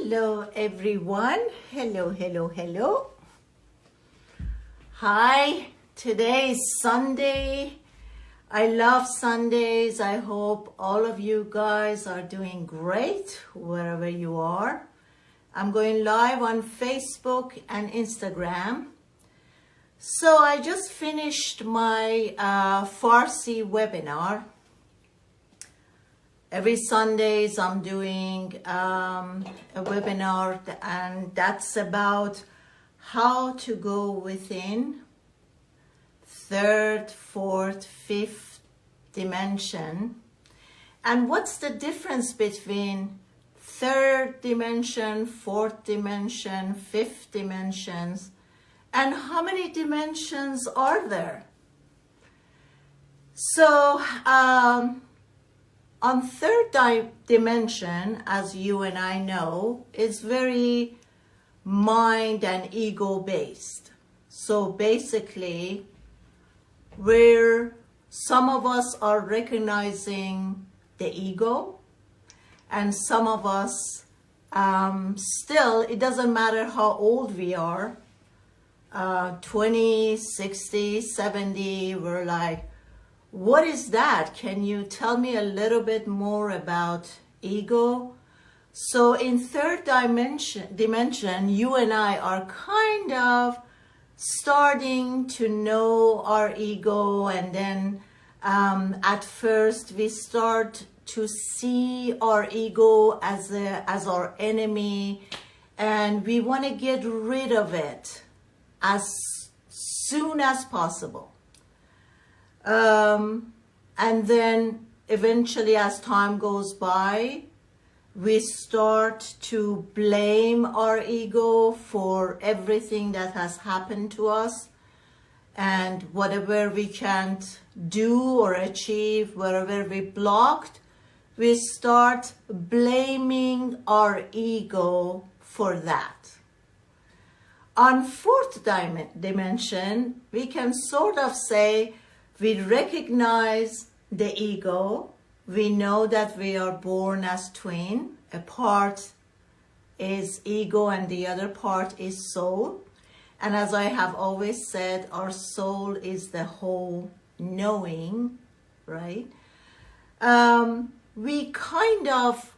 Hello everyone. Hello. Hi, today is Sunday. I love Sundays. I hope all of you guys are doing great wherever you are. I'm going live on Facebook and Instagram. So I just finished my Farsi webinar. Every Sundays I'm doing a webinar, and that's about how to go within third, fourth, fifth dimension, and what's the difference between third dimension, fourth dimension, fifth dimensions, and how many dimensions are there? So on third dimension, as you and I know, is very mind and ego based. So basically, where some of us are recognizing the ego, and some of us still, it doesn't matter how old we are, 20, 60, 70, we're like, what is that? Can you tell me a little bit more about ego? So in third dimension, you and I are kind of starting to know our ego, and then at first we start to see our ego as our enemy, and we want to get rid of it as soon as possible. And then eventually, as time goes by, we start to blame our ego for everything that has happened to us, and whatever we can't do or achieve, wherever we blocked, we start blaming our ego for that. On fourth dimension, we can sort of say we recognize the ego. We know that we are born as twin. A part is ego and the other part is soul. And as I have always said, our soul is the whole knowing, right? We kind of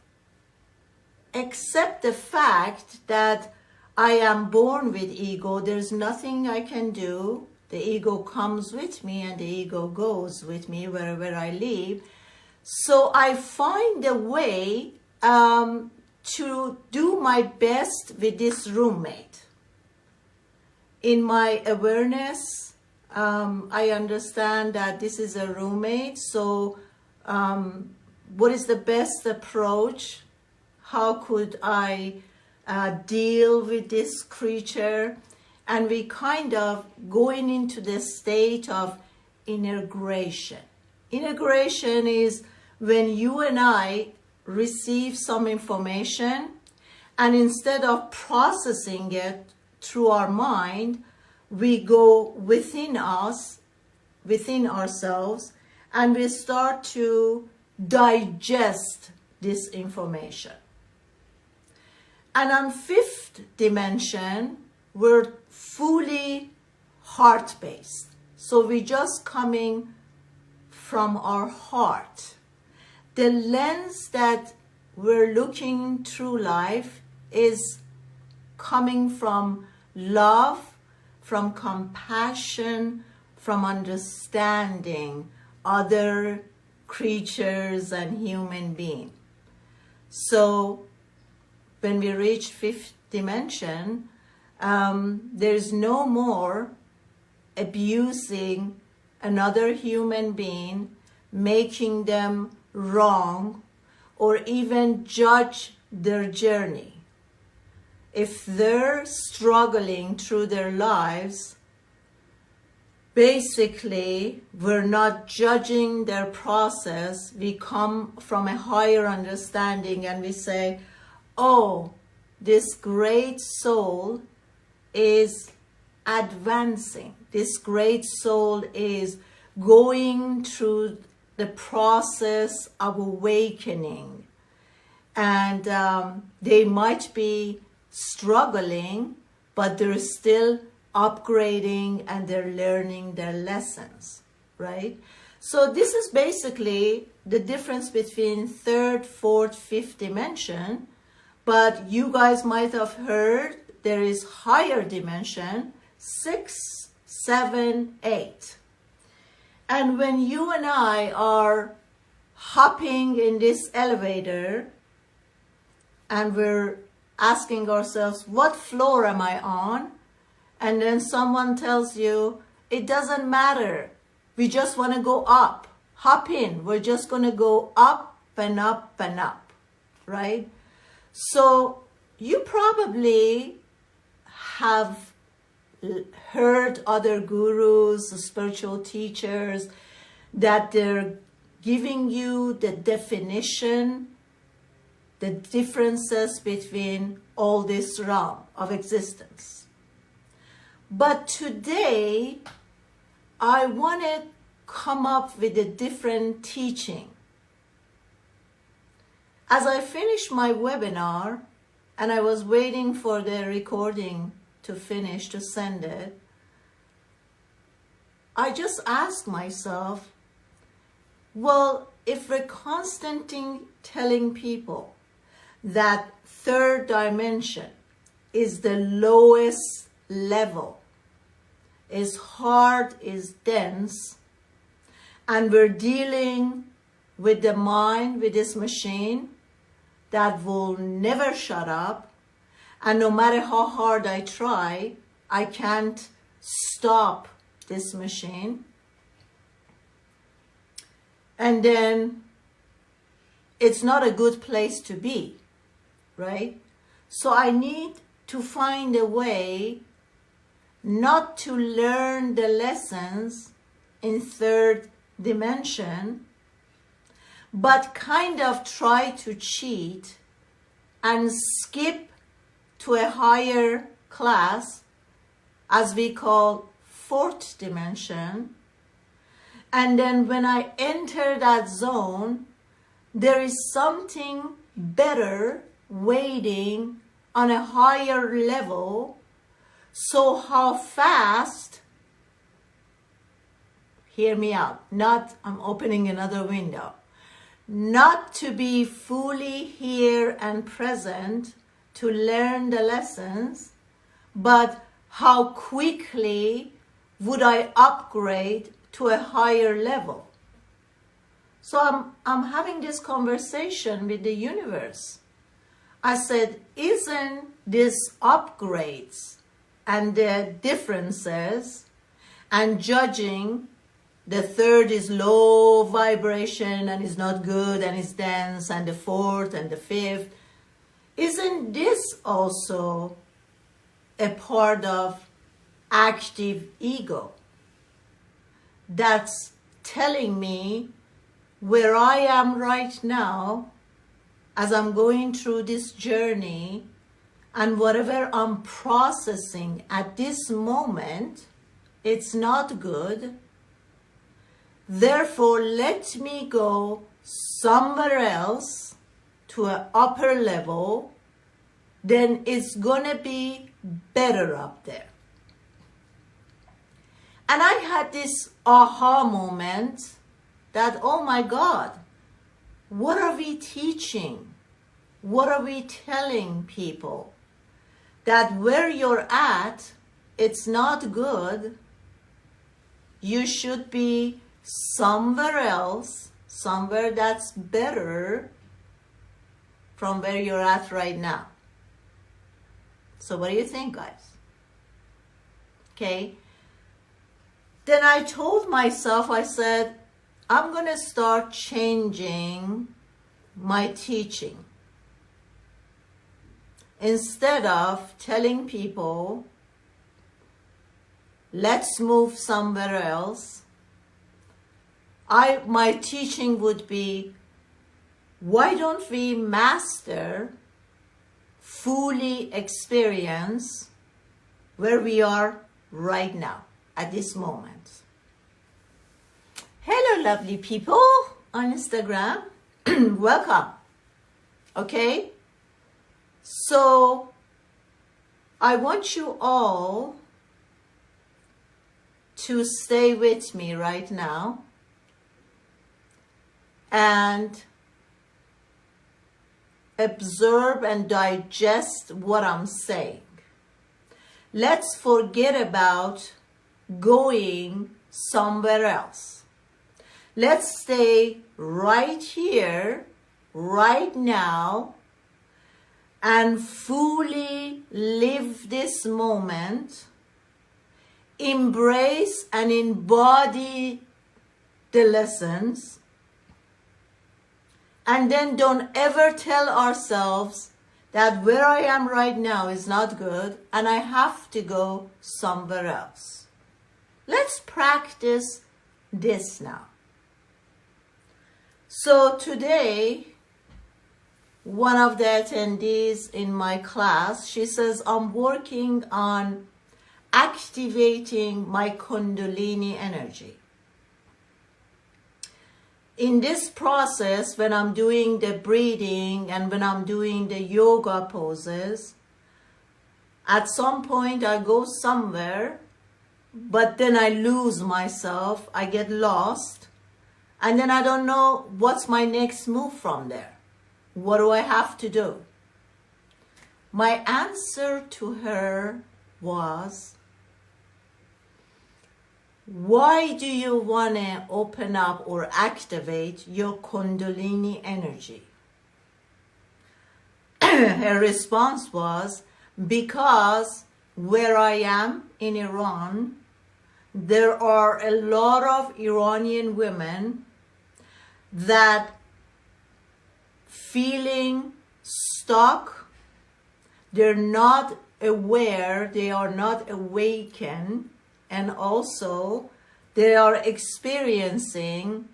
accept the fact that I am born with ego. There's nothing I can do. The ego comes with me and the ego goes with me wherever I live. So I find a way to do my best with this roommate. In my awareness, I understand that this is a roommate. So what is the best approach? How could I deal with this creature? And we kind of going into the state of integration. Integration is when you and I receive some information, and instead of processing it through our mind, we go within us, within ourselves, and we start to digest this information. And on fifth dimension, we're fully heart-based. So we're just coming from our heart. The lens that we're looking through life is coming from love, from compassion, from understanding other creatures and human beings. So when we reach fifth dimension, there's no more abusing another human being, making them wrong, or even judge their journey. If they're struggling through their lives, basically, we're not judging their process. We come from a higher understanding and we say, oh, this great soul is advancing. This great soul is going through the process of awakening. and they might be struggling, but they're still upgrading and they're learning their lessons, right? So this is basically the difference between third, fourth, fifth dimension, but you guys might have heard there is higher dimension, 6, 7, 8. And when you and I are hopping in this elevator and we're asking ourselves, what floor am I on? And then someone tells you, it doesn't matter. We just want to go up. Hop in. We're just going to go up and up and up, right? So you probably have heard other gurus, spiritual teachers, that they're giving you the definition, the differences between all this realm of existence. But today, I want to come up with a different teaching. As I finished my webinar, and I was waiting for the recording to finish, to send it, I just asked myself, well, if we're constantly telling people that third dimension is the lowest level, is hard, is dense, and we're dealing with the mind, with this machine that will never shut up, and no matter how hard I try, I can't stop this machine. And then it's not a good place to be, right? So I need to find a way not to learn the lessons in third dimension, but kind of try to cheat and skip to a higher class, as we call fourth dimension. And then when I enter that zone, there is something better waiting on a higher level. So how fast, hear me out, not, I'm opening another window, not to be fully here and present to learn the lessons, but how quickly would I upgrade to a higher level? So I'm having this conversation with the universe. I said, isn't this upgrades and the differences and judging the third is low vibration and is not good and is dense, and the fourth and the fifth, isn't this also a part of active ego that's telling me where I am right now as I'm going through this journey, and whatever I'm processing at this moment, it's not good. Therefore, let me go somewhere else to an upper level, then it's gonna be better up there. And I had this aha moment that, oh my God, what are we teaching? What are we telling people? That where you're at, it's not good. You should be somewhere else, somewhere that's better from where you're at right now. So what do you think, guys? Okay. Then I told myself, I said, I'm going to start changing my teaching. Instead of telling people, let's move somewhere else, my teaching would be, why don't we master, fully experience where we are right now, at this moment. Hello, lovely people on Instagram. Welcome. Okay? So I want you all to stay with me right now and observe and digest what I'm saying. Let's forget about going somewhere else. Let's stay right here, right now, and fully live this moment, embrace and embody the lessons, and then don't ever tell ourselves that where I am right now is not good and I have to go somewhere else. Let's practice this now. So today, one of the attendees in my class, she says, I'm working on activating my Kundalini energy. In this process, when I'm doing the breathing and when I'm doing the yoga poses, at some point I go somewhere, but then I lose myself, I get lost, and then I don't know what's my next move from there. What do I have to do? My answer to her was, why do you want to open up or activate your Kundalini energy? Her response was, because where I am in Iran, there are a lot of Iranian women that feeling stuck, they're not aware, they are not awakened, and also they are experiencing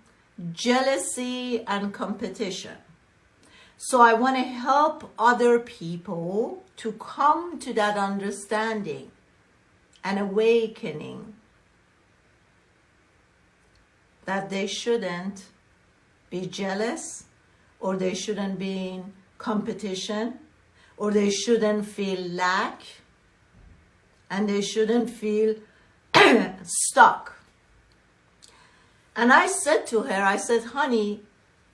jealousy and competition. So I want to help other people to come to that understanding and awakening that they shouldn't be jealous, or they shouldn't be in competition, or they shouldn't feel lack, and they shouldn't feel stuck. And I said to her, I said, honey,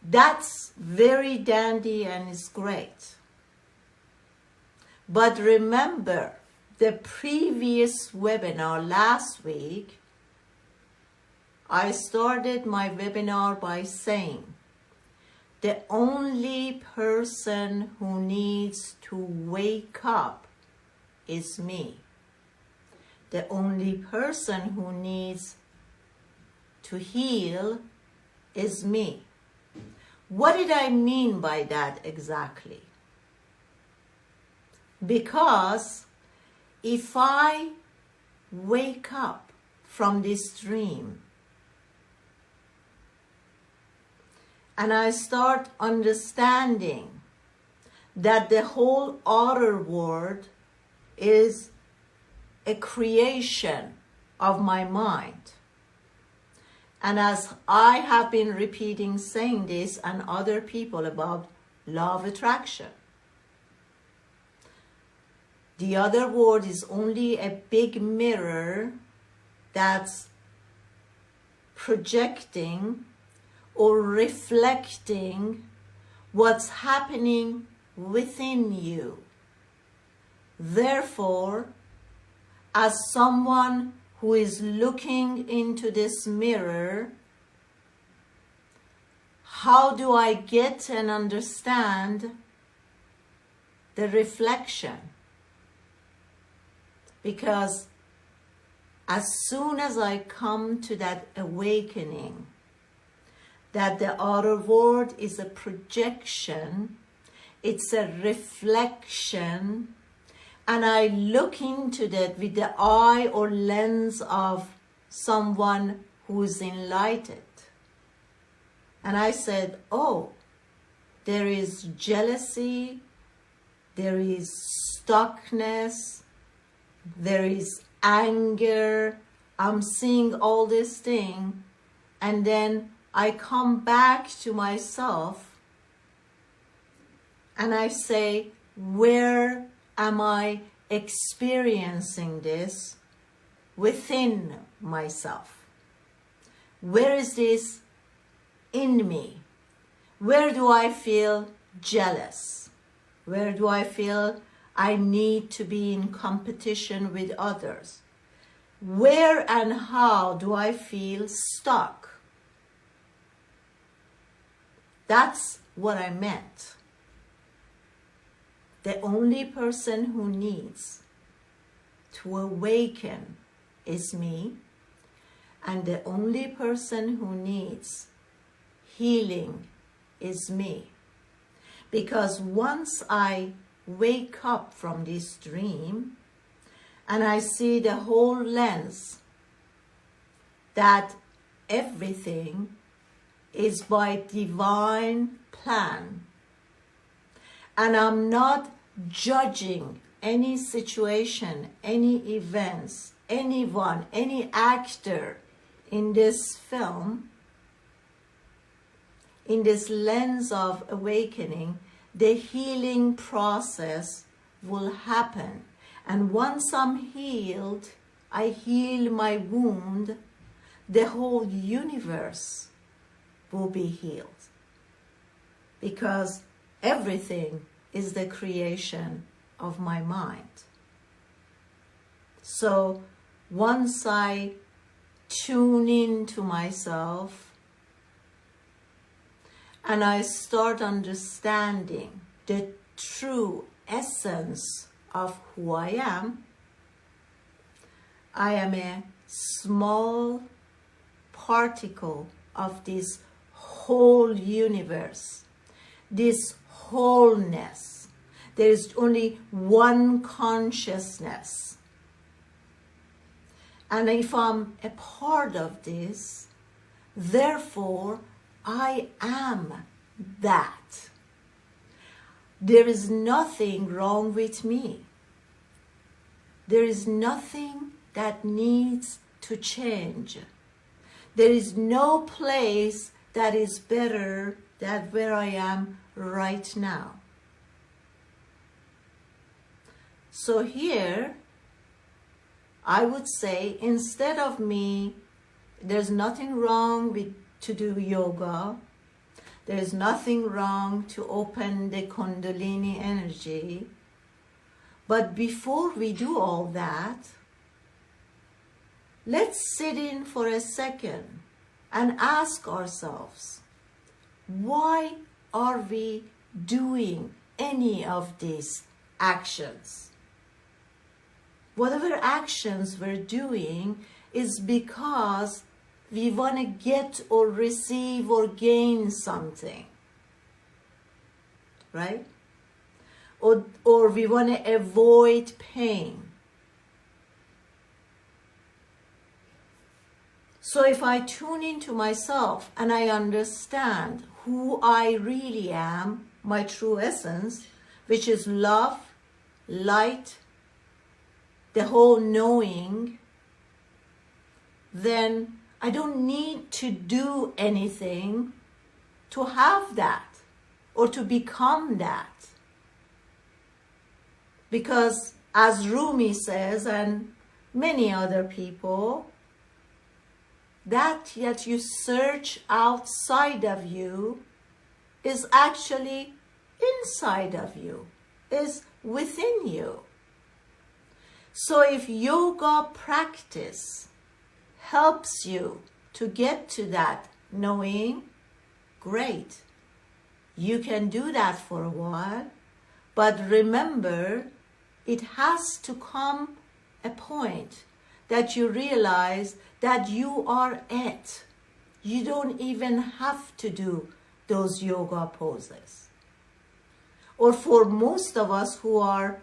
that's very dandy and it's great. But remember, the previous webinar last week, I started my webinar by saying, the only person who needs to wake up is me. The only person who needs to heal is me. What did I mean by that exactly? Because if I wake up from this dream and I start understanding that the whole outer world is a creation of my mind, and as I have been repeating saying this and other people about law of attraction, the other world is only a big mirror that's projecting or reflecting what's happening within you. Therefore, as someone who is looking into this mirror, how do I get and understand the reflection? Because as soon as I come to that awakening, that the outer world is a projection, it's a reflection, and I look into that with the eye or lens of someone who is enlightened. And I said, oh, there is jealousy, there is stuckness, there is anger. I'm seeing all this thing, and then I come back to myself and I say, where am I experiencing this within myself? Where is this in me? Where do I feel jealous? Where do I feel I need to be in competition with others? Where and how do I feel stuck? That's what I meant. The only person who needs to awaken is me, and the only person who needs healing is me. Because once I wake up from this dream and I see the whole lens that everything is by divine plan, and I'm not judging any situation, any events, anyone, any actor in this film, in this lens of awakening, the healing process will happen. And once I'm healed, I heal my wound, the whole universe will be healed. Because everything is the creation of my mind. So once I tune into myself and I start understanding the true essence of who I am a small particle of this whole universe, this wholeness. There is only one consciousness. And if I'm a part of this, therefore I am that. There is nothing wrong with me. There is nothing that needs to change. There is no place that is better than where I am right now. So here, I would say, instead of me, there's nothing wrong with to do yoga. There's nothing wrong to open the Kundalini energy. But before we do all that, let's sit in for a second and ask ourselves, why are we doing any of these actions? Whatever actions we're doing is because we want to get or receive or gain something, right? Or we want to avoid pain. So if I tune into myself and I understand who I really am, my true essence, which is love, light, the whole knowing, then I don't need to do anything to have that or to become that. Because as Rumi says, and many other people, that you search outside of you is actually inside of you, is within you. So if yoga practice helps you to get to that knowing, great. You can do that for a while, but remember, it has to come a point that you realize that you are it. You don't even have to do those yoga poses. Or for most of us who are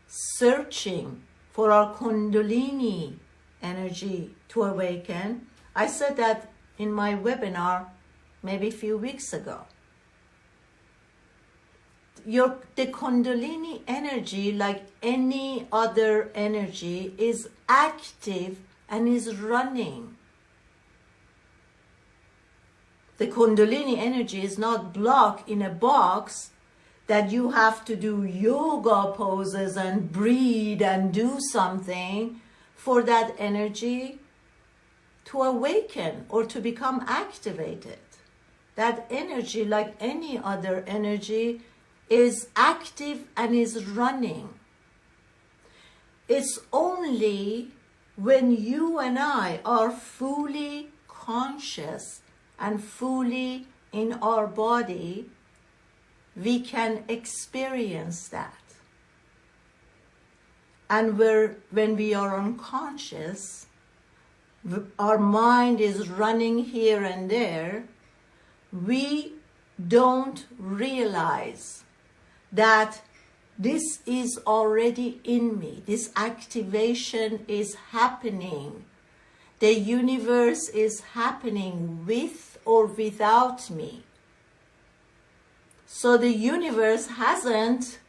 searching for our Kundalini energy to awaken, I said that in my webinar maybe a few weeks ago. The Kundalini energy, like any other energy, is active and is running. The Kundalini energy is not blocked in a box that you have to do yoga poses and breathe and do something for that energy to awaken or to become activated. That energy, like any other energy, is active and is running. It's only when you and I are fully conscious and fully in our body, we can experience that. And when we are unconscious, our mind is running here and there, we don't realize that this is already in me. This activation is happening. The universe is happening with or without me. So the universe hasn't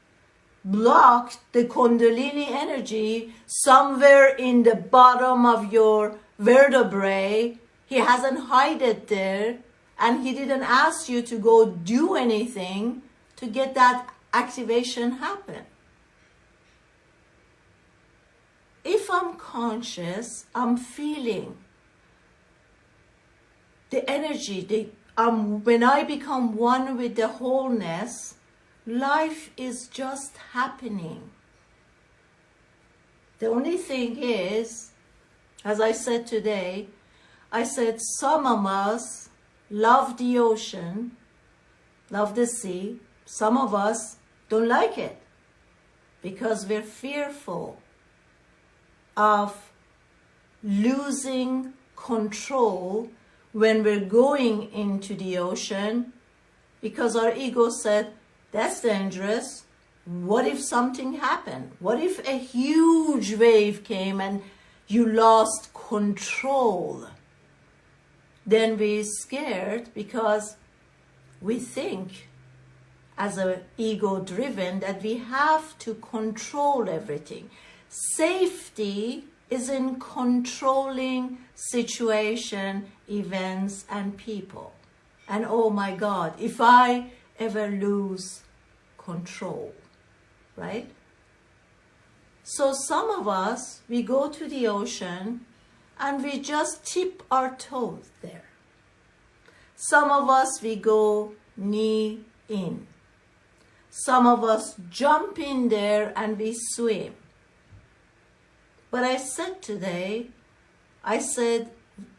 blocked the Kundalini energy somewhere in the bottom of your vertebrae. He hasn't hid it there, and he didn't ask you to go do anything to get that activation happen. If I'm conscious, I'm feeling the energy. When I become one with the wholeness, life is just happening. The only thing is, as I said today, I said some of us love the ocean, love the sea. Some of us don't like it because we're fearful of losing control when we're going into the ocean, because our ego said, that's dangerous. What if something happened? What if a huge wave came and you lost control? Then we're scared because we think, as an ego driven, that we have to control everything. Safety is in controlling situation, events, and people. And oh my God, if I ever lose control, right? So some of us, we go to the ocean and we just tip our toes there. Some of us, we go knee in. Some of us jump in there and we swim. But I said today, I said,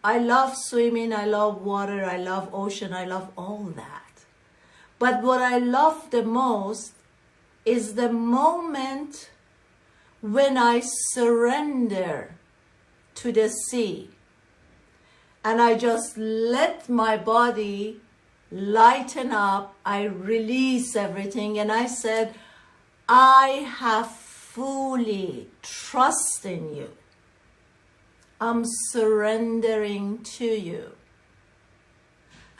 I love swimming, I love water, I love ocean, I love all that. But what I love the most is the moment when I surrender to the sea and I just let my body lighten up, I release everything, and I said, I have fully trust in you. I'm surrendering to you.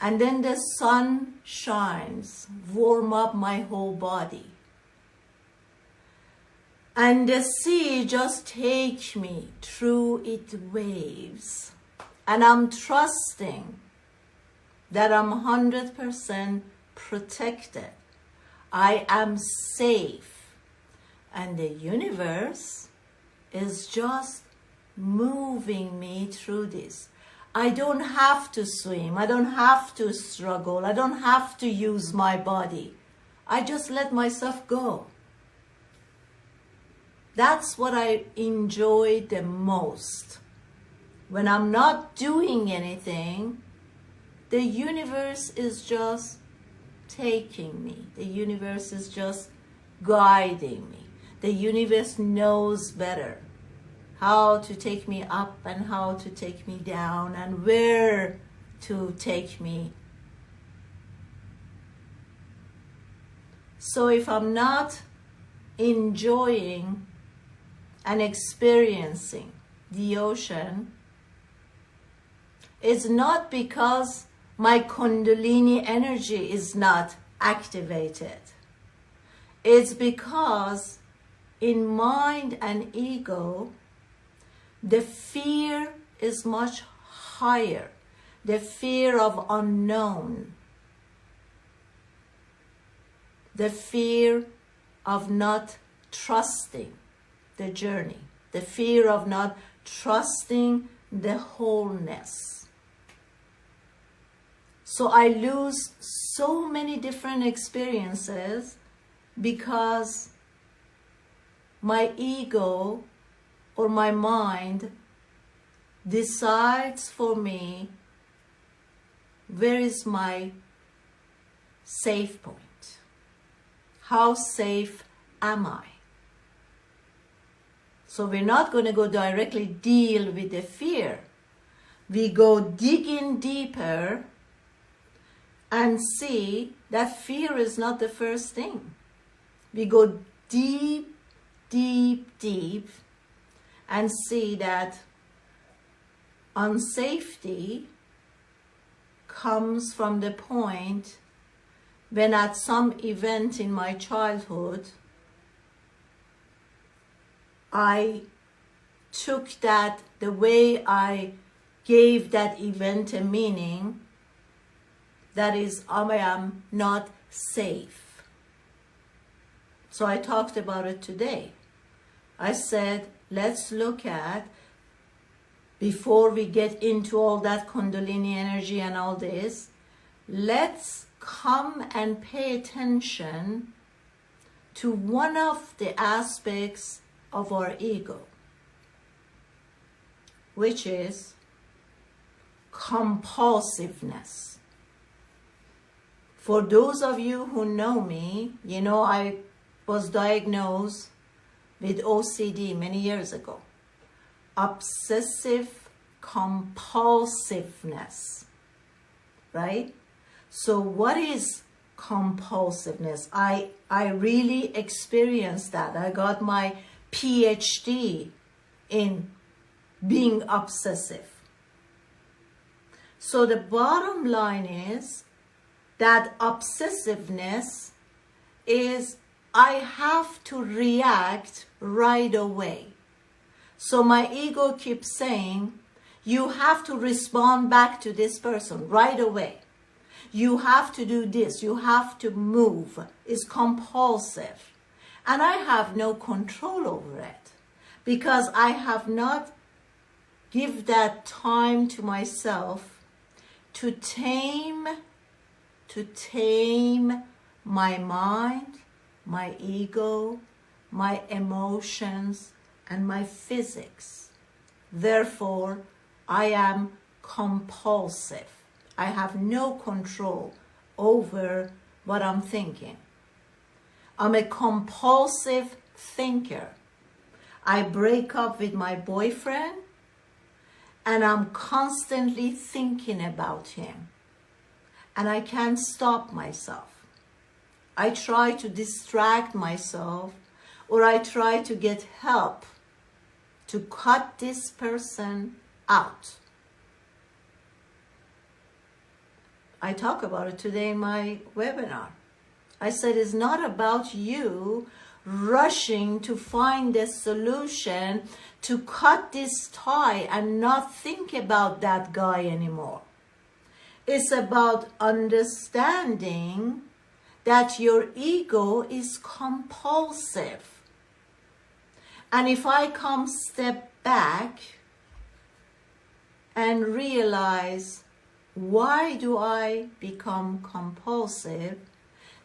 And then the sun shines, warm up my whole body. And the sea just takes me through its waves. And I'm trusting that I'm 100% protected. I am safe. And the universe is just moving me through this. I don't have to swim. I don't have to struggle. I don't have to use my body. I just let myself go. That's what I enjoy the most. When I'm not doing anything, the universe is just taking me. The universe is just guiding me. The universe knows better how to take me up and how to take me down and where to take me. So if I'm not enjoying and experiencing the ocean, it's not because my Kundalini energy is not activated. It's because in mind and ego, the fear is much higher. The fear of unknown. the fear of not trusting the journey, the fear of not trusting the wholeness. So I lose so many different experiences because my ego or my mind decides for me where is my safe point. How safe am I? So we're not going to go directly deal with the fear. We go digging deeper and see that fear is not the first thing. We go deep, deep, deep and see that unsafety comes from the point when at some event in my childhood, I took that, the way I gave that event a meaning, that is, I am not safe. So I talked about it today. I said, let's look at, before we get into all that Kundalini energy and all this, let's come and pay attention to one of the aspects of our ego, which is compulsiveness. For those of you who know me, you know I was diagnosed with OCD many years ago. Obsessive compulsiveness, right? So what is compulsiveness? I really experienced that. I got my PhD in being obsessive. So the bottom line is that obsessiveness is I have to react right away. So my ego keeps saying, you have to respond back to this person right away. You have to do this. You have to move. It's compulsive. And I have no control over it because I have not given that time to myself to tame my mind, my ego, my emotions, and my physics. Therefore, I am compulsive. I have no control over what I'm thinking. I'm a compulsive thinker. I break up with my boyfriend and I'm constantly thinking about him. And I can't stop myself. I try to distract myself, or I try to get help to cut this person out. I talk about it today in my webinar. I said it's not about you rushing to find a solution to cut this tie and not think about that guy anymore. It's about understanding that your ego is compulsive. And if I come step back and realize, why do I become compulsive?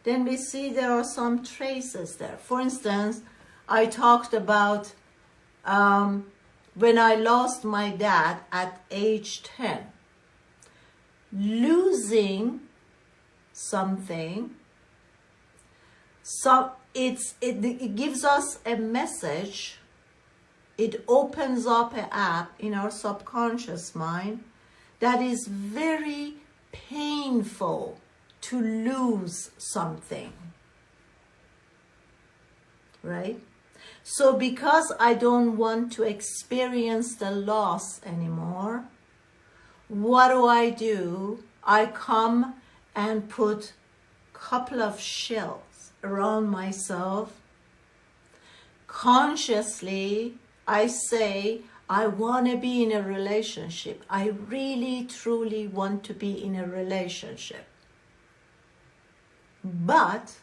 Then we see there are some traces there. For instance, I talked about when I lost my dad at age 10. Losing something, so it gives us a message. It opens up an app in our subconscious mind that is very painful to lose something, right? So because I don't want to experience the loss anymore, what do? I come and put a couple of shells around myself. Consciously, I say, I want to be in a relationship. I really, truly want to be in a relationship. But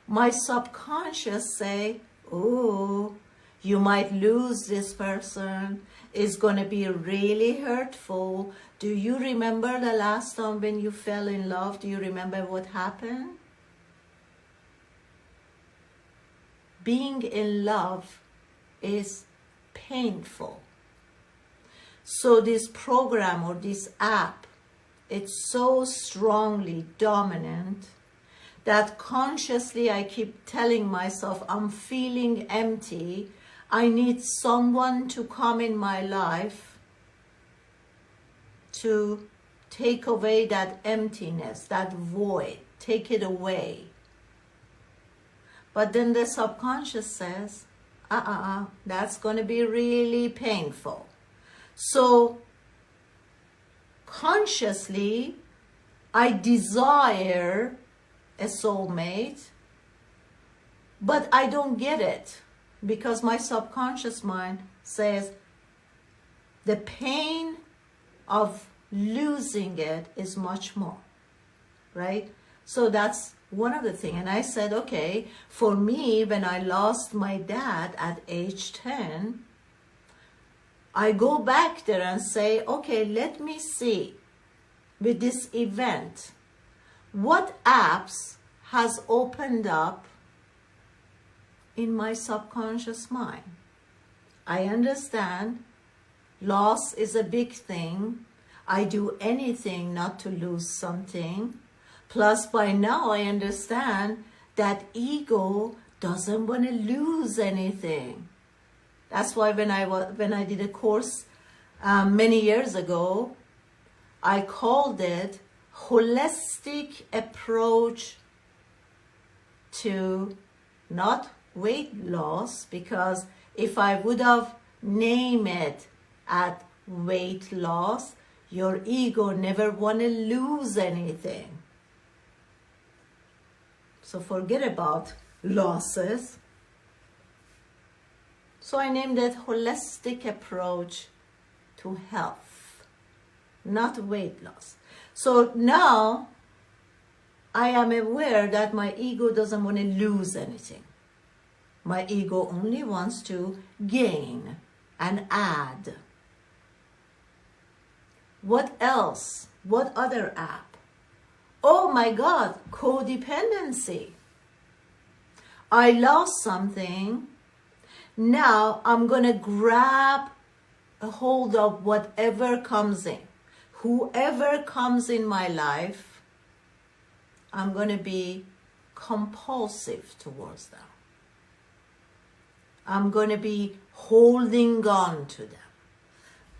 my subconscious say, oh, you might lose this person. It's going to be really hurtful. Do you remember the last time when you fell in love? Do you remember what happened? Being in love is painful. So this program or this app, it's so strongly dominant that consciously I keep telling myself, I'm feeling empty. I need someone to come in my life to take away that emptiness, that void, take it away. But then the subconscious says, that's going to be really painful. So consciously, I desire a soulmate, but I don't get it because my subconscious mind says the pain of losing it is much more, right? So that's one of the things. And I said, okay, for me, when I lost my dad at age 10, I go back there and say, okay, let me see with this event, what apps has opened up in my subconscious mind. I understand loss is a big thing. I do anything not to lose something. Plus, by now I understand that ego doesn't want to lose anything. That's why when I did a course many years ago, I called it holistic approach to not weight loss, because if I would have named it at weight loss, your ego never want to lose anything. So forget about losses. So I named it holistic approach to health, not weight loss. So now I am aware that my ego doesn't want to lose anything. My ego only wants to gain and add. What else? What other app? Oh my God, codependency. I lost something. Now I'm going to grab a hold of whatever comes in. Whoever comes in my life, I'm going to be compulsive towards them. I'm going to be holding on to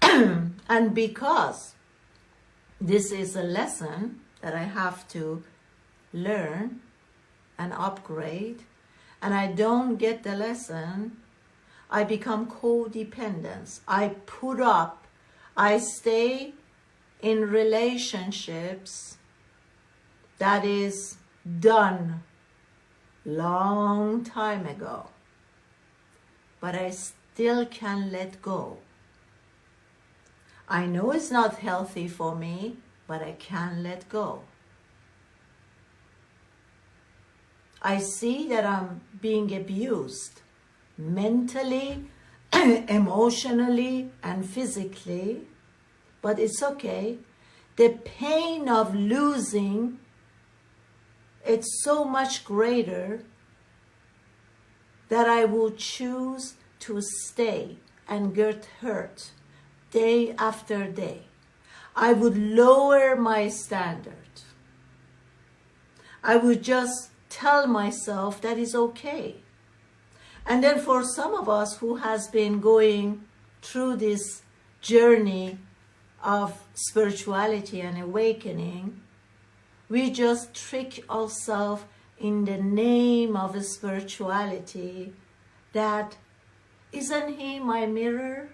them. And because this is a lesson that I have to learn and upgrade, and I don't get the lesson, I become codependent. I put up, I stay in relationships that is done long time ago, but I still can't let go. I know it's not healthy for me, but I can't let go. I see that I'm being abused mentally, emotionally, and physically, but it's okay. The pain of losing, it's so much greater that I will choose to stay and get hurt day after day. I would lower my standard. I would just tell myself that is okay. And then for some of us who has been going through this journey of spirituality and awakening, we just trick ourselves in the name of spirituality that, isn't he my mirror?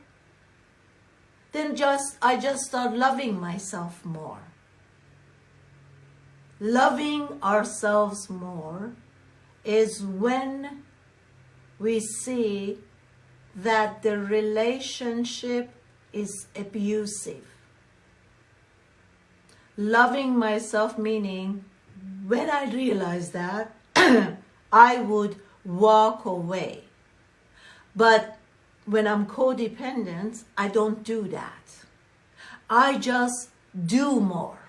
Then I just start loving myself more. Loving ourselves more is when we see that the relationship is abusive. Loving myself meaning when I realize that, I would walk away. But when I'm codependent, I don't do that. I just do more.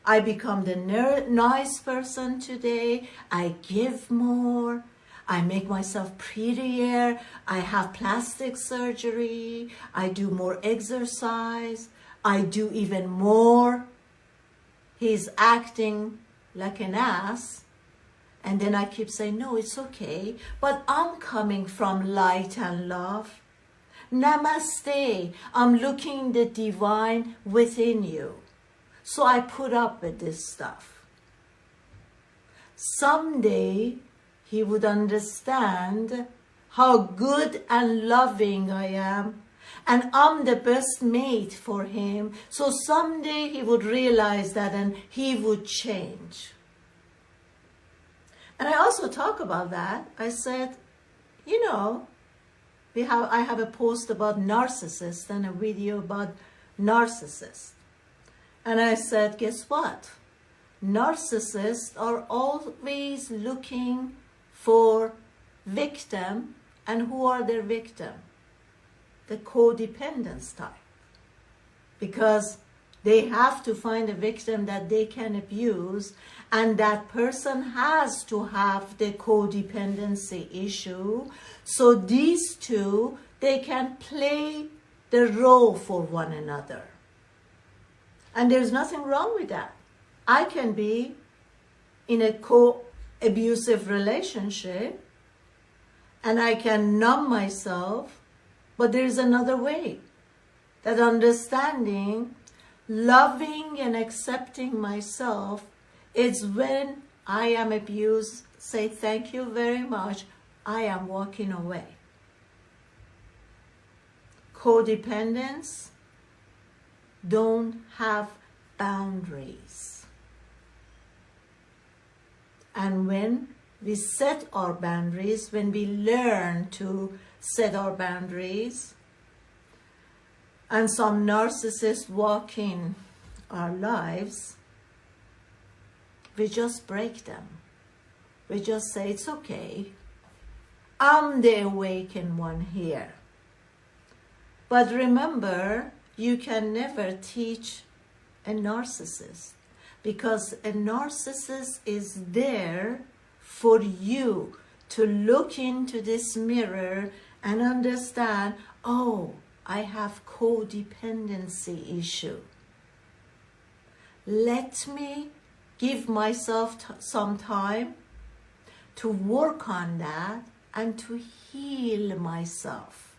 I become the nice person today. I give more. I make myself prettier. I have plastic surgery. I do more exercise. I do even more. He's acting like an ass. And then I keep saying, no, it's okay. But I'm coming from light and love. Namaste. I'm looking the divine within you. So I put up with this stuff. Someday he would understand how good and loving I am, and I'm the best mate for him. So someday he would realize that and he would change. And I also talk about that. I said, you know, I have a post about narcissists and a video about narcissists. And I said, guess what? Narcissists are always looking for victim. And who are their victim? The codependence type. Because they have to find a victim that they can abuse, and that person has to have the codependency issue. So these two, they can play the role for one another. And there's nothing wrong with that. I can be in a co-abusive relationship and I can numb myself, but there's another way. That understanding, loving and accepting myself is when I am abused, say thank you very much, I am walking away. Codependence don't have boundaries. And when we set our boundaries, when we learn to set our boundaries, and some narcissists walk in our lives, we just break them. We just say, it's okay. I'm the awakened one here. But remember, you can never teach a narcissist, because a narcissist is there for you to look into this mirror and understand, oh, I have codependency issue. Let me give myself some time to work on that and to heal myself.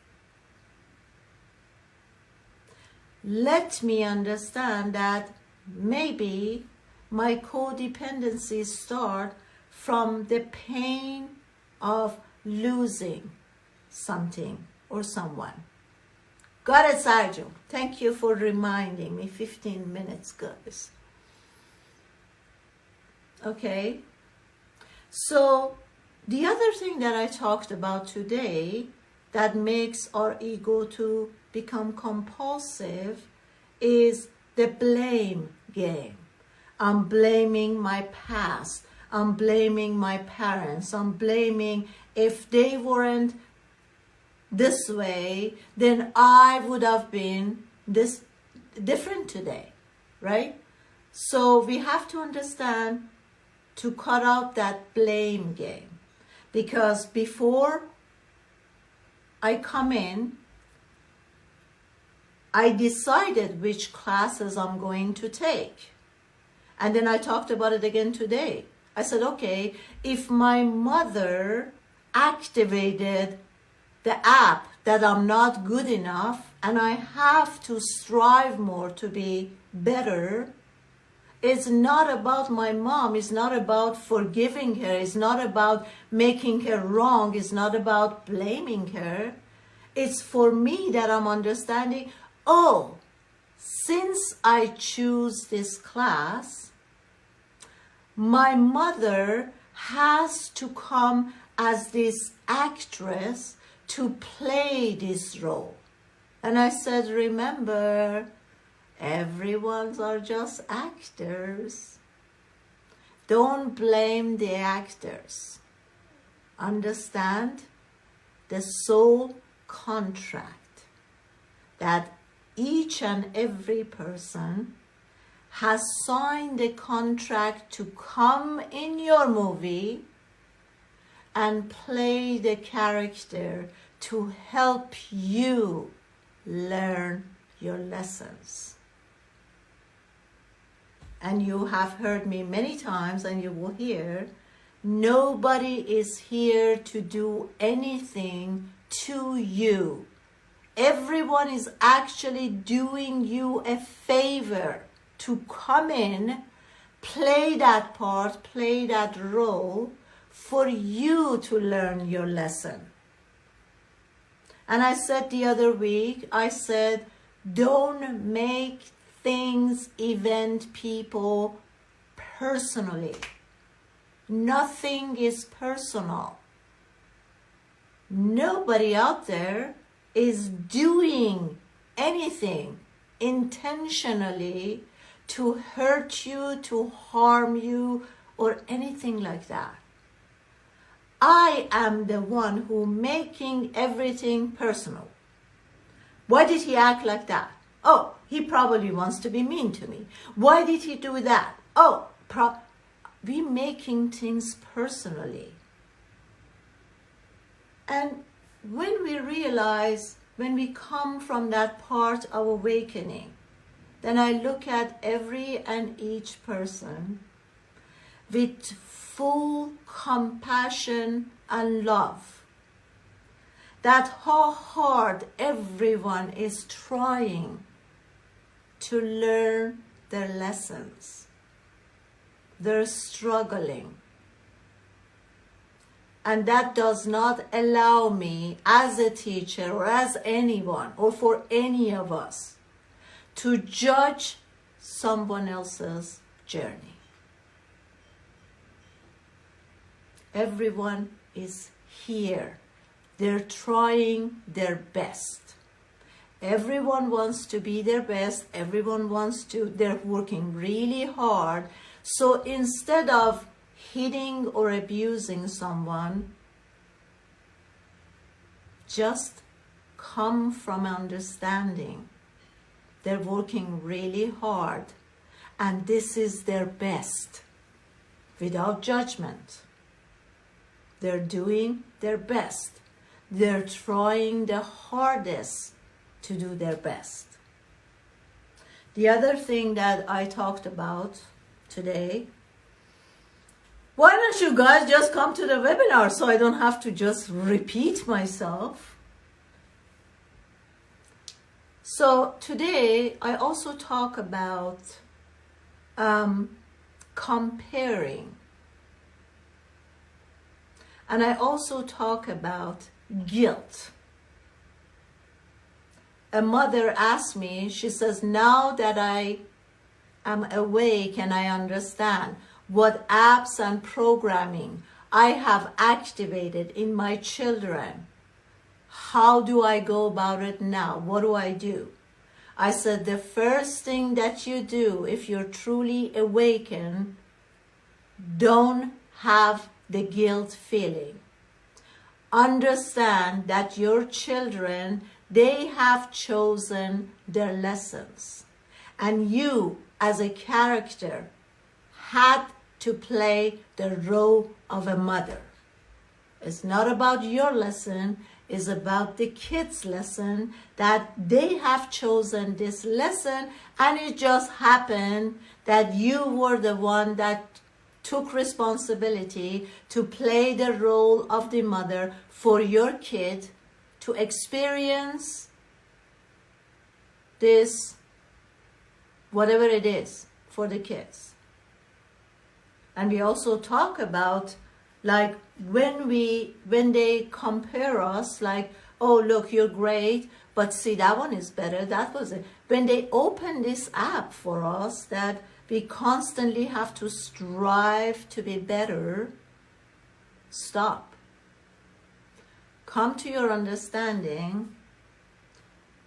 Let me understand that maybe my codependency starts from the pain of losing something or someone. Got it, Sergio. Thank you for reminding me. 15 minutes, guys. Okay. So the other thing that I talked about today that makes our ego to become compulsive is the blame game. I'm blaming my past. I'm blaming my parents. I'm blaming, if they weren't this way, then I would have been this different today, right? So we have to understand to cut out that blame game, because before I come in, I decided which classes I'm going to take. And then I talked about it again today. I said, okay, if my mother activated the app that I'm not good enough and I have to strive more to be better, it's not about my mom. It's not about forgiving her. It's not about making her wrong. It's not about blaming her. It's for me that I'm understanding, oh, since I choose this class, my mother has to come as this actress to play this role. And I said, remember, everyone's are just actors. Don't blame the actors. Understand the soul contract that each and every person has signed a contract to come in your movie and play the character to help you learn your lessons. And you have heard me many times, and you will hear, nobody is here to do anything to you. Everyone is actually doing you a favor to come in, play that part, play that role for you to learn your lesson. And I said the other week, I said, don't make things, event, people personally. Nothing is personal. Nobody out there is doing anything intentionally to hurt you, to harm you, or anything like that. I am the one who making everything personal. Why did he act like that? Oh, he probably wants to be mean to me. Why did he do that? Oh, we making things personally. And when we realize, when we come from that part of awakening, then I look at every and each person with full compassion and love. That how hard everyone is trying to learn their lessons. They're struggling. And that does not allow me as a teacher or as anyone or for any of us to judge someone else's journey. Everyone is here. They're trying their best. Everyone wants to be their best. Everyone wants to, they're working really hard. So instead of hitting or abusing someone, just come from understanding. They're working really hard and this is their best without judgment. They're doing their best. They're trying the hardest to do their best. The other thing that I talked about today, why don't you guys just come to the webinar so I don't have to just repeat myself? So today I also talk about comparing. And I also talk about guilt. A mother asked me, she says, now that I am awake and I understand what apps and programming I have activated in my children, how do I go about it now? What do I do? I said, the first thing that you do if you're truly awakened, don't have the guilt feeling. Understand that your children, they have chosen their lessons. And you, as a character, had to play the role of a mother. It's not about your lesson, it's about the kids' lesson, that they have chosen this lesson, and it just happened that you were the one that took responsibility to play the role of the mother for your kid to experience this, whatever it is, for the kids. And we also talk about, like, when they compare us, like, oh, look, you're great, but see, that one is better, that was it. When they open this app for us, that we constantly have to strive to be better, stop. Come to your understanding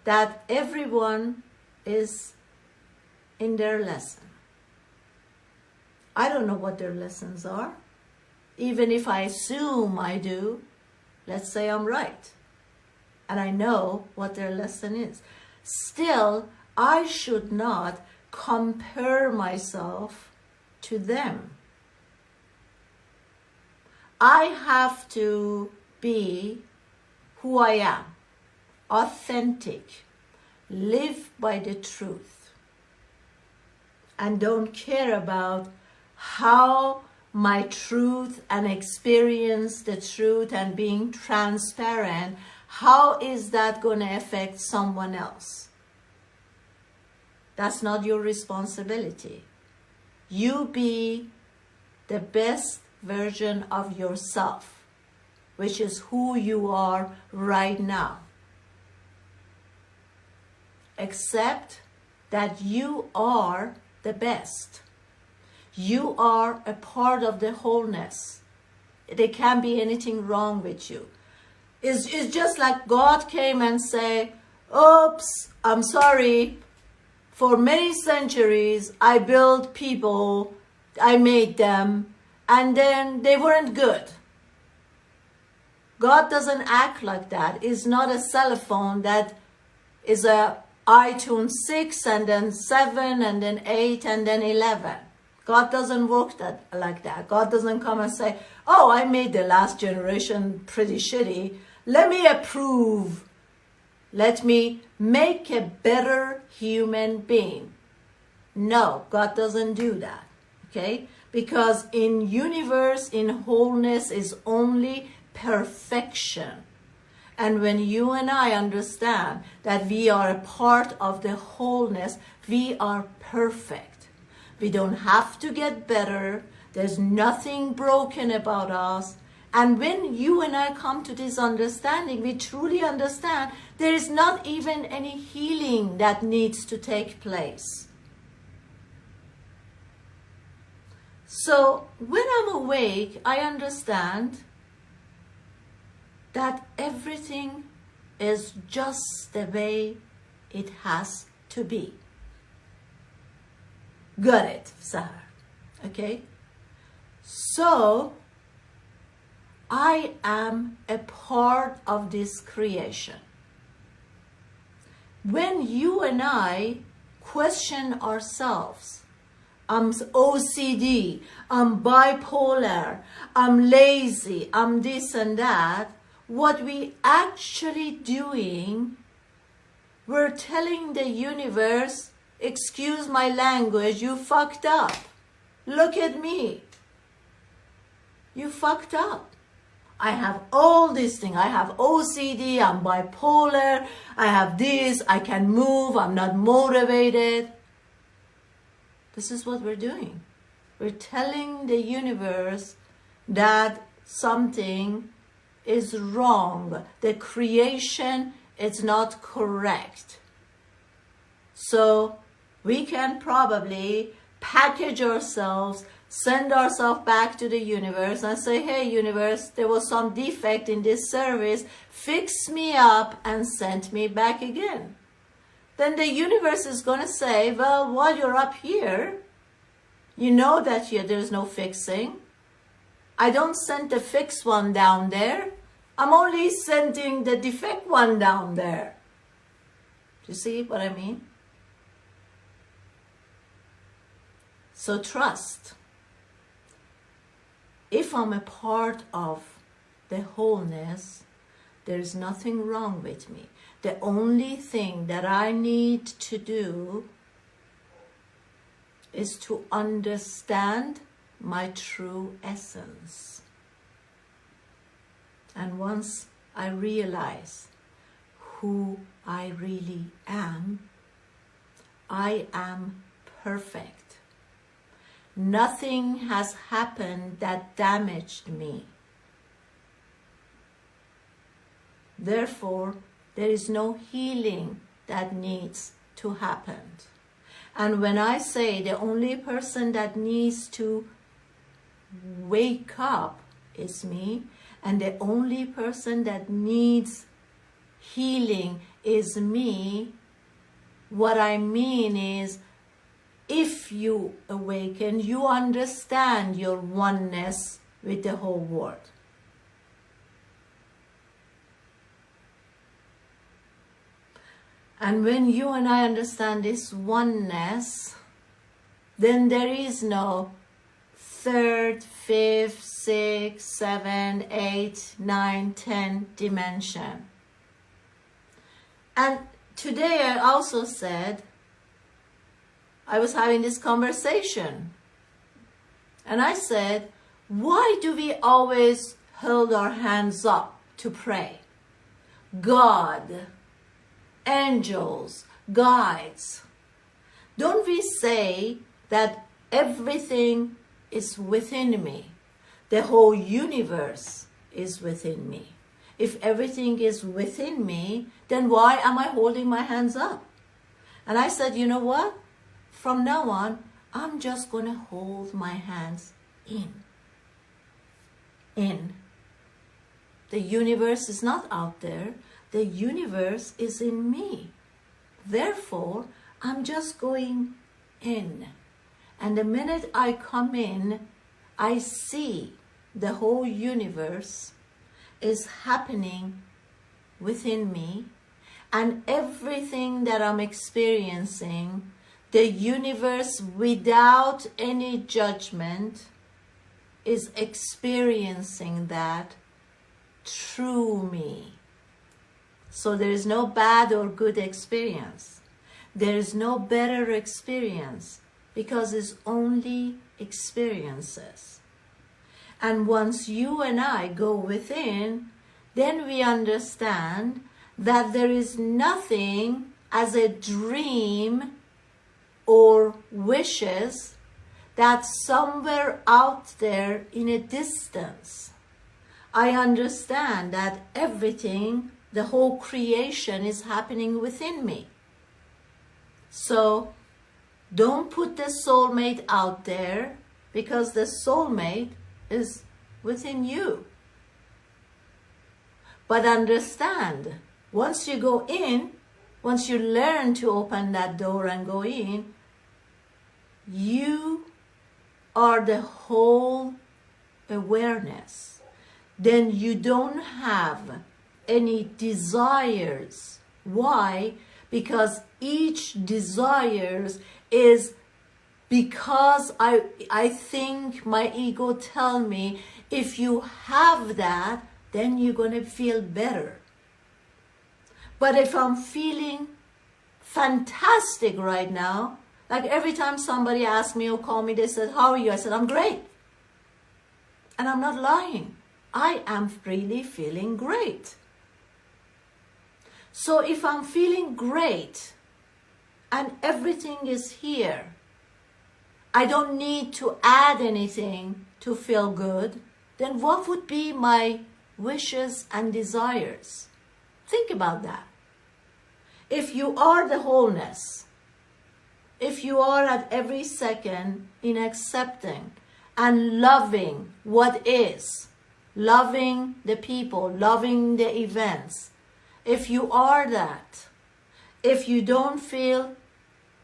that everyone is in their lesson. I don't know what their lessons are. Even if I assume I do, let's say I'm right, and I know what their lesson is. Still, I should not compare myself to them. I have to be who I am, authentic, live by the truth, and don't care about how my truth and experience the truth and being transparent, how is that going to affect someone else? That's not your responsibility. You be the best version of yourself, which is who you are right now. Accept that you are the best. You are a part of the wholeness. There can't be anything wrong with you. It's just like God came and say, oops, I'm sorry. For many centuries, I built people, I made them, and then they weren't good. God doesn't act like that. It's not a cell phone that is a iTunes 6 and then 7 and then 8 and then 11. God doesn't work like that. God doesn't come and say, oh, I made the last generation pretty shitty. Let me approve. Let me make a better human being. No, God doesn't do that. Okay? Because in universe, in wholeness is only perfection. And when you and I understand that we are a part of the wholeness, we are perfect. We don't have to get better. There's nothing broken about us. And when you and I come to this understanding, we truly understand there is not even any healing that needs to take place. So when I'm awake, I understand that everything is just the way it has to be. Got it, Sahar. Okay? So, I am a part of this creation. When you and I question ourselves, I'm OCD, I'm bipolar, I'm lazy, I'm this and that, what we actually doing, we're telling the universe, excuse my language, you fucked up. Look at me. You fucked up. I have all these things. I have OCD, I'm bipolar, I have this, I can move, I'm not motivated. This is what we're doing. We're telling the universe that something is wrong. The creation is not correct. So we can probably package ourselves, send ourselves back to the universe and say, hey, universe, there was some defect in this service. Fix me up and send me back again. Then the universe is going to say, well, while you're up here, you know that there's no fixing. I don't send the fixed one down there. I'm only sending the defect one down there. Do you see what I mean? So trust. If I'm a part of the wholeness, there's nothing wrong with me. The only thing that I need to do is to understand my true essence. And once I realize who I really am, I am perfect. Nothing has happened that damaged me. Therefore, there is no healing that needs to happen. And when I say the only person that needs to wake up is me, and the only person that needs healing is me, what I mean is if you awaken, you understand your oneness with the whole world. And when you and I understand this oneness, then there is no third, fifth, sixth, seventh, eighth, ninth, 10th dimension. And today I also said, I was having this conversation, and I said, why do we always hold our hands up to pray? God, angels, guides. Don't we say that everything is within me? The whole universe is within me. If everything is within me, then why am I holding my hands up? And I said, you know what? From now on, I'm just going to hold my hands in. In. The universe is not out there. The universe is in me. Therefore, I'm just going in. And the minute I come in, I see the whole universe is happening within me, and everything that I'm experiencing, the universe without any judgment is experiencing that through me. So there is no bad or good experience. There is no better experience, because it's only experiences. And once you and I go within, then we understand that there is nothing as a dream or wishes that's somewhere out there in a distance. I understand that everything, the whole creation, is happening within me. So don't put the soulmate out there, because the soulmate is within you. But understand, once you go in, once you learn to open that door and go in, you are the whole awareness. Then you don't have any desires. Why? Because each desire is because I think my ego tell me, if you have that, then you're going to feel better. But if I'm feeling fantastic right now, like every time somebody asks me or call me, they said, how are you? I said, I'm great. And I'm not lying. I am really feeling great. So if I'm feeling great and everything is here, I don't need to add anything to feel good, then what would be my wishes and desires? Think about that. If you are the wholeness, if you are at every second in accepting and loving what is, loving the people, loving the events, if you are that, if you don't feel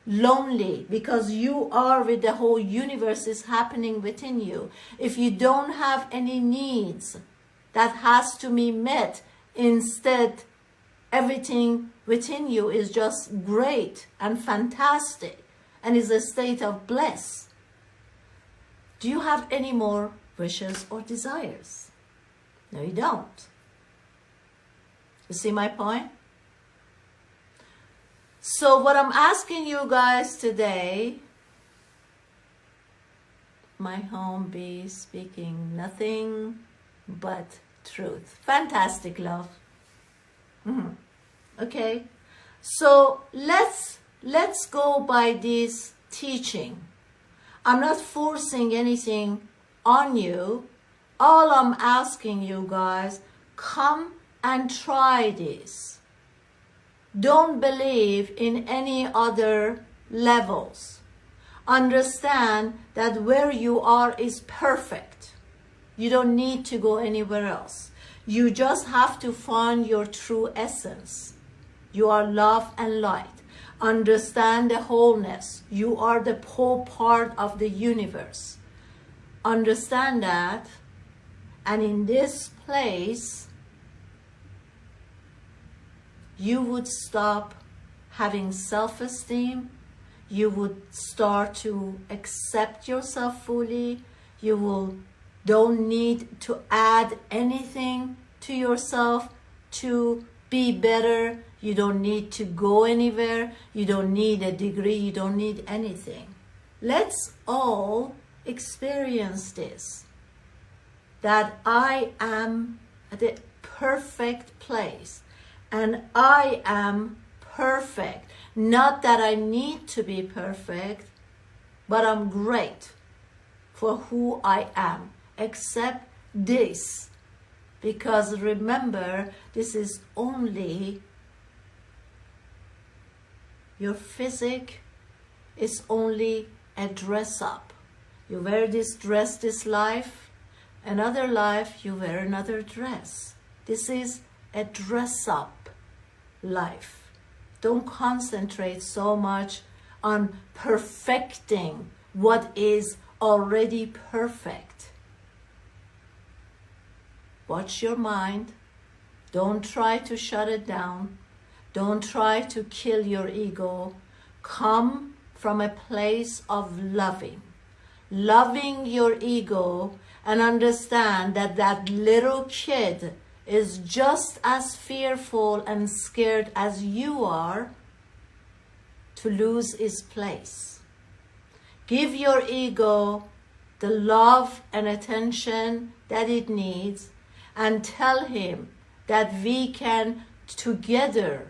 lonely because you are with the whole universe is happening within you, if you don't have any needs that has to be met, instead everything within you is just great and fantastic and is a state of bliss, do you have any more wishes or desires? No, you don't. You see my point? So what I'm asking you guys today, my home be speaking nothing but truth. Fantastic, love. Okay, so let's go by this teaching. I'm not forcing anything on you. All I'm asking you guys, come and try this. Don't believe in any other levels. Understand that where you are is perfect. You don't need to go anywhere else. You just have to find your true essence. You are love and light. Understand the wholeness. You are the whole part of the universe. Understand that. And in this place, you would stop having self-esteem. You would start to accept yourself fully. You don't need to add anything to yourself to be better. You don't need to go anywhere. You don't need a degree. You don't need anything. Let's all experience this. That I am at the perfect place. And I am perfect. Not that I need to be perfect, but I'm great for who I am. Accept this. Because remember, this is only your physique is only a dress up. You wear this dress this life, another life you wear another dress. This is a dress up life. Don't concentrate so much on perfecting what is already perfect. Watch your mind. Don't try to shut it down. Don't try to kill your ego. Come from a place of loving. Loving your ego, and understand that that little kid is just as fearful and scared as you are to lose its place. Give your ego the love and attention that it needs, and tell him that we can together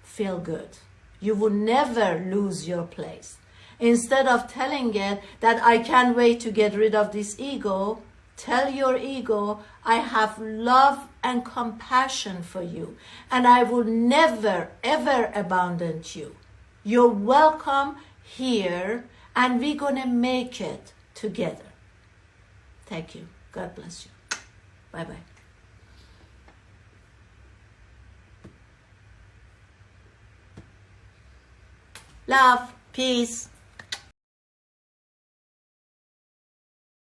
feel good. You will never lose your place. Instead of telling it that I can't wait to get rid of this ego, tell your ego, I have love and compassion for you, and I will never ever abandon you. You're welcome here, and we're gonna make it together. Thank you. God bless you. Bye-bye. Love, peace.